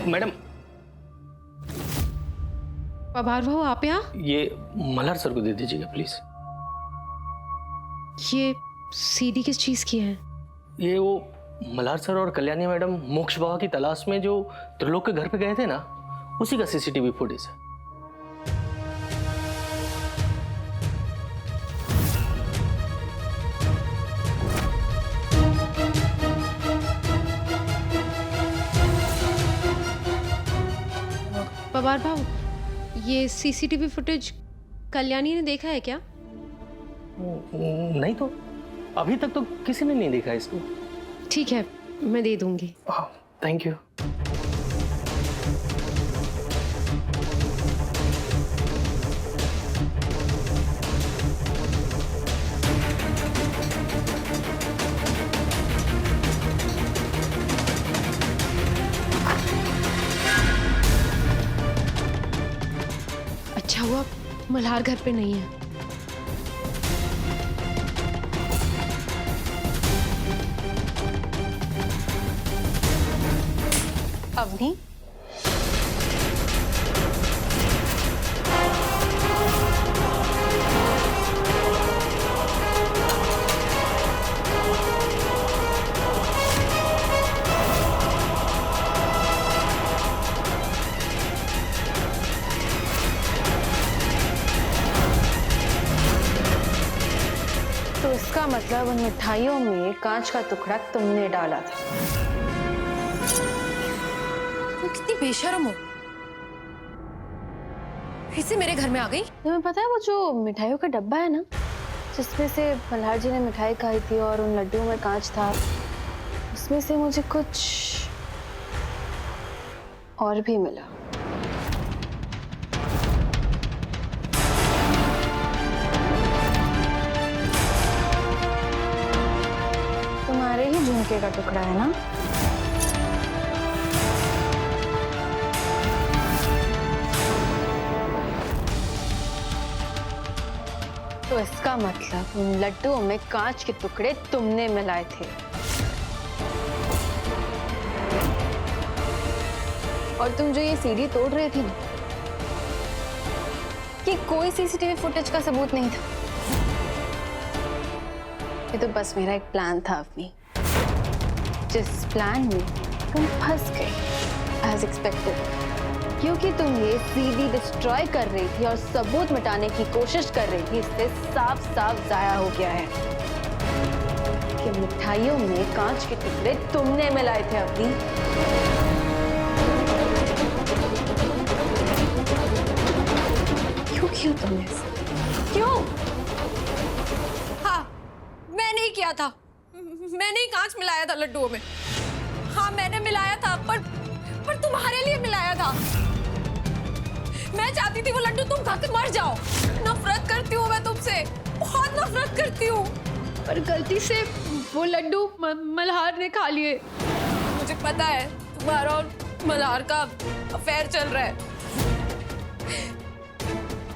Madam, Pawar भाऊ आप यहाँ? ये मल्हार सर को दे दीजिएगा प्लीज। ये सीडी किस चीज की है? ये वो मल्हार सर और कल्याणी मैडम मोक्ष बाबा की तलाश में जो त्रिलोक के घर पे गए थे ना, उसी का सीसीटीवी फुटेज है। पवार भाऊ, ये सीसीटीवी फुटेज कल्याणी ने देखा है क्या? नहीं तो अभी तक तो किसी ने नहीं देखा इसको। ठीक है, मैं दे दूंगी। Thank you. अच्छा हुआ मल्हार घर पे नहीं है। अवनी, तो इसका मतलब उन मिठाइयों में कांच का टुकड़ा तुमने डाला था। तुम कितनी बेशर्म हो, फिर से मेरे घर में आ गई। तुम्हें पता है वो जो मिठाइयों का डब्बा है ना, जिसमें से मल्हार जी ने मिठाई खाई थी और उन लड्डुओं में कांच था, उसमें से मुझे कुछ और भी मिला। तुम्हारे ही झुमके का टुकड़ा है ना? तो इसका मतलब उन लड्डुओं में कांच के टुकड़े तुमने मिलाए थे। और तुम जो ये सीढ़ी तोड़ रही थी ना, कि कोई सीसीटीवी फुटेज का सबूत नहीं था। ये तो बस मेरा एक प्लान था अवनी, जिस प्लान में तुम फंस गई एज एक्सपेक्टेड, क्योंकि तुम ये सीडी डिस्ट्रॉय कर रही थी और सबूत मिटाने की कोशिश कर रही थी। इससे साफ साफ जाया हो गया है कि मिठाइयों में कांच के टुकड़े तुमने मिलाए थे अवनी। क्यों क्यों तुमने ऐसा क्यों? हाँ, मैंने ही किया था, मैंने ही कांच मिलाया था लड्डुओं में। हाँ मैंने मिलाया था, पर तुम्हारे लिए मिलाया था। मैं चाहती थी वो लड्डू तुम खा के मर जाओ। नफरत करती हूँ मैं तुमसे, बहुत नफरत करती हूँ। पर गलती से वो लड्डू मल्हार ने खा लिए। मुझे पता है तुम्हारा और मल्हार का अफेयर चल रहा है।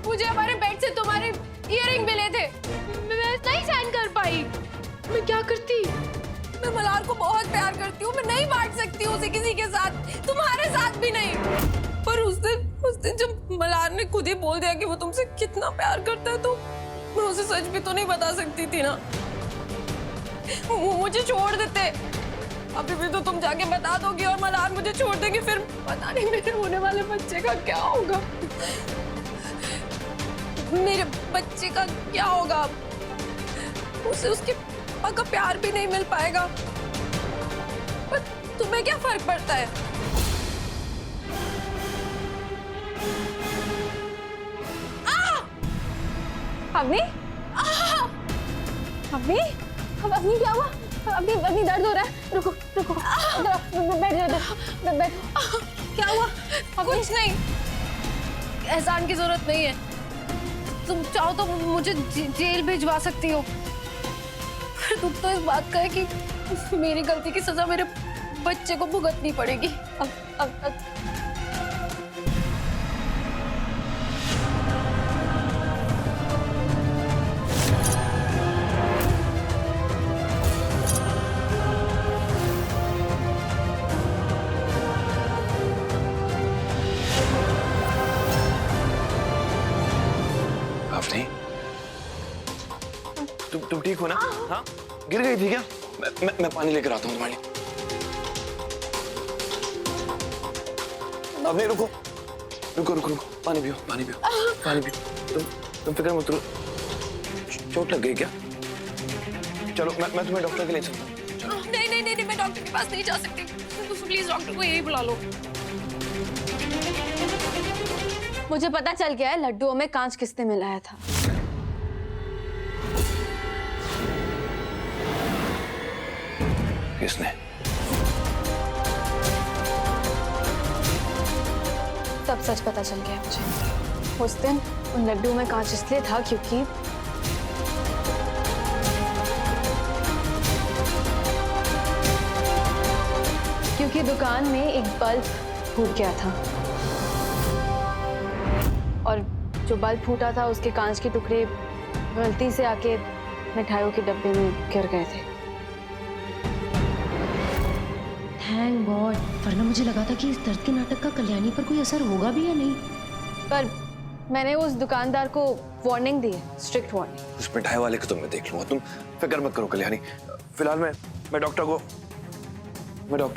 मुझे हमारे बेड से तुम्हारे इयररिंग मिले थे, मैं नहीं सहन कर पाई। मैं क्या करती? मैं मल्हार को बहुत प्यार करती हूँ, मैं नहीं बांट सकती हूँ उसे किसी के साथ, तुम्हारे साथ भी नहीं। पर उस दिन जब मल्हार ने खुद ही बोल दिया कि वो तुमसे कितना प्यार करता है, तो मैं उसे सच भी तो नहीं बता सकती थी ना। वो मुझे छोड़ देते, अभी भी तो तुम जाके बता दोगी और मल्हार मुझे छोड़ देंगे, फिर पता नहीं मेरे होने वाले बच्चे का क्या होगा। मेरे बच्चे का क्या होगा? उसे उसके पापा का प्यार भी नहीं मिल पाएगा। पर तुम्हें क्या फर्क पड़ता है? अवनी, अवनी, अवनी क्या हुआ? अवनी दर्द हो रहा है। रुको रुको, बैठ जाओ, बैठ। क्या हुआ? कुछ नहीं, एहसान की जरूरत नहीं है। तुम चाहो तो मुझे जेल भिजवा सकती हो, पर दुख तो इस बात का है कि मेरी गलती की सजा मेरे बच्चे को भुगतनी पड़ेगी। अब ठीक हो ना? हाँ, गिर गई थी क्या? मैं पानी लेकर आता हूँ तुम्हारे लिए। अबे रुको रुको रुको रुको, पानी पियो पानी पियो पानी पियो। तुम फिक्र मत करो। चोट लग गई क्या? चलो मैं तुम्हें डॉक्टर के ले चलता हूँ। नहीं नहीं नहीं, मैं डॉक्टर के पास नहीं जा सकती। प्लीज डॉक्टर को यही बुला लो। मुझे पता चल गया है लड्डुओं में कांच किसने मिलाया था। किसने? सब सच पता चल गया मुझे। उस दिन उन लड्डुओं में कांच इसलिए था क्योंकि दुकान में एक बल्ब फूट गया था और जो बल्ब फूटा था उसके कांच के टुकड़े गलती से आके मिठाइयों के डब्बे में गिर गए थे। थैंक गॉड, वरना मुझे लगा था कि इस दर्द के नाटक का कल्याणी पर कोई असर होगा भी या नहीं। पर मैंने उस दुकानदार को वार्निंग दी है, स्ट्रिक्ट वार्निंग। उस मिठाई वाले को तो मैं देख लूंगा, तुम फिक्र मत करो कल्याणी। फिलहाल मैं डॉक्टर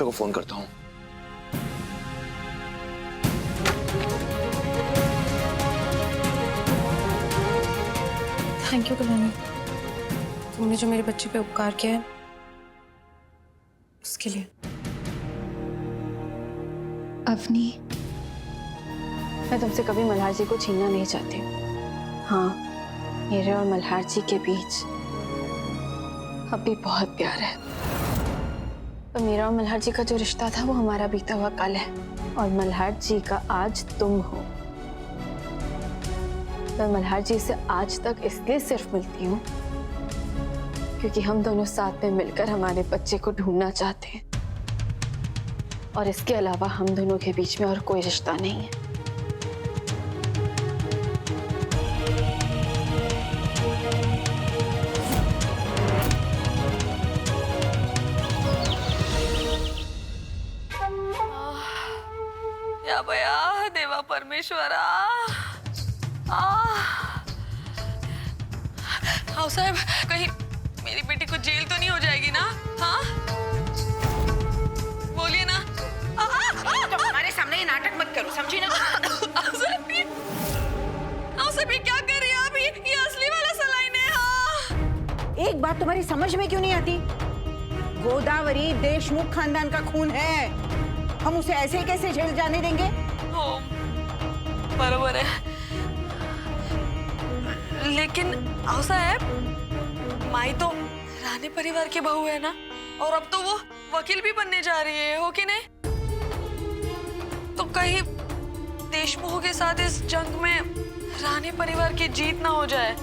को फोन करता हूँ। थैंक यू कल्याणी, तुमने जो मेरे बच्चे पे उपकार किया है उसके लिए। अवनी, मैं तुमसे कभी मल्हार जी को छीनना नहीं चाहती हूँ। हाँ, मेरे और मल्हार जी के बीच अब भी बहुत प्यार है, पर मेरा और मल्हार जी का जो रिश्ता था वो हमारा बीता हुआ कल है और मल्हार जी का आज तुम हो। मैं मल्हार जी से आज तक इसलिए सिर्फ मिलती हूँ क्योंकि हम दोनों साथ में मिलकर हमारे बच्चे को ढूंढना चाहते हैं और इसके अलावा हम दोनों के बीच में और कोई रिश्ता नहीं है। या भया देवा परमेश्वरा। हाँ साहब, कहीं मेरी बेटी को जेल तो नहीं हो जाएगी ना? हाँ बोलिए ना। तो हमारे सामने ये नाटक मत करो, समझी ना? क्या कर रही है आप? ये असली वाला सलाइन है। हाँ, एक बात तुम्हारी समझ में क्यों नहीं आती? गोदावरी देशमुख खानदान का खून है, हम उसे ऐसे ही कैसे जेल जाने देंगे? हो, बरोबर है, लेकिन साहब माई तो राणे परिवार की बहू है ना, और अब तो वो वकील भी बनने जा रही है, हो कि नहीं? तो कहीं देशमुखों के साथ इस जंग में राणे परिवार की जीत ना हो जाए।